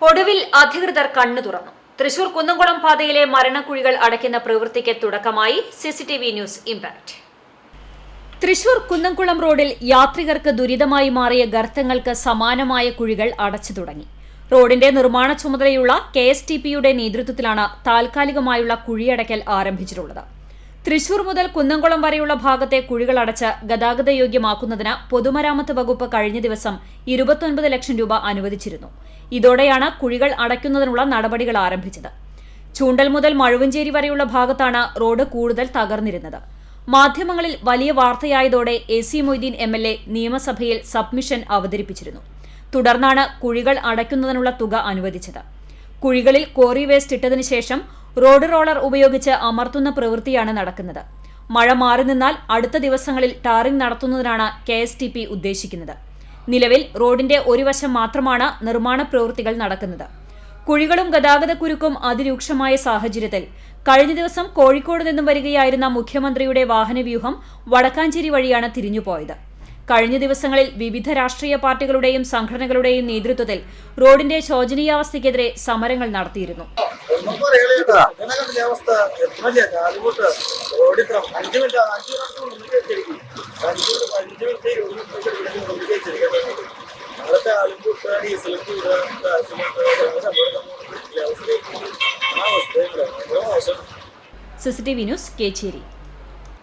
ഒടുവിൽ അധികൃതർ കണ്ണു തുറന്നു. തൃശൂർ കുന്നംകുളം പാതയിലെ മരണക്കുഴികൾ അടയ്ക്കുന്ന പ്രവൃത്തിക്ക് തുടക്കമായി. CCTV news impact. Thrissur Kunnamkulam റോഡിൽ യാത്രികർക്ക് ദുരിതമായി മാറിയ ഗർത്തങ്ങൾക്ക് സമാനമായ കുഴികൾ അടച്ചു തുടങ്ങി. റോഡിന്റെ നിർമ്മാണ ചുമതലയുള്ള KSTPയുടെ നേതൃത്വത്തിലാണ് താൽക്കാലികമായുള്ള കുഴിയടയ്ക്കൽ ആരംഭിച്ചിട്ടുള്ളത്. തൃശൂർ മുതൽ കുന്നംകുളം വരെയുള്ള ഭാഗത്തെ കുഴികൾ അടച്ച് ഗതാഗതയോഗ്യമാക്കുന്നതിന് പൊതുമരാമത്ത് വകുപ്പ് കഴിഞ്ഞ ദിവസം 29 ലക്ഷം രൂപ അനുവദിച്ചിരുന്നു. ഇതോടെയാണ് കുഴികൾ അടയ്ക്കുന്നതിനുള്ള നടപടികൾ ആരംഭിച്ചത്. ചൂണ്ടൽ മുതൽ മഴുവഞ്ചേരി വരെയുള്ള ഭാഗത്താണ് റോഡ് കൂടുതൽ തകർന്നിരുന്നത്. മാധ്യമങ്ങളിൽ വലിയ വാർത്തയായതോടെ AC മൊയ്തീൻ MLA നിയമസഭയിൽ സബ്മിഷൻ അവതരിപ്പിച്ചിരുന്നു. തുടർന്നാണ് കുഴികൾ അടയ്ക്കുന്നതിനുള്ള തുക അനുവദിച്ചത്. കുഴികളിൽ കോറി വേസ്റ്റ് ഇട്ടതിനു ശേഷം റോഡ് റോളർ ഉപയോഗിച്ച് അമർത്തുന്ന പ്രവൃത്തിയാണ് നടക്കുന്നത്. മഴ മാറി നിന്നാൽ അടുത്ത ദിവസങ്ങളിൽ ടാറിംഗ് നടത്തുന്നതിനാണ് KSTP ഉദ്ദേശിക്കുന്നത്. നിലവിൽ റോഡിന്റെ ഒരു വശം മാത്രമാണ് നിർമ്മാണ പ്രവൃത്തികൾ നടക്കുന്നത്. കുഴികളും ഗതാഗതക്കുരുക്കും അതിരൂക്ഷമായ സാഹചര്യത്തിൽ കഴിഞ്ഞ ദിവസം കോഴിക്കോട് നിന്നും വരികയായിരുന്ന മുഖ്യമന്ത്രിയുടെ വാഹനവ്യൂഹം വടക്കാഞ്ചേരി വഴിയാണ് തിരിഞ്ഞുപോയത്. കഴിഞ്ഞ ദിവസങ്ങളിൽ വിവിധ രാഷ്ട്രീയ പാർട്ടികളുടെയും സംഘടനകളുടെയും നേതൃത്വത്തിൽ റോഡിന്റെ ശോചനീയാവസ്ഥയ്ക്കെതിരെ സമരങ്ങൾ നടത്തിയിരുന്നു. CCTV news Kecheri.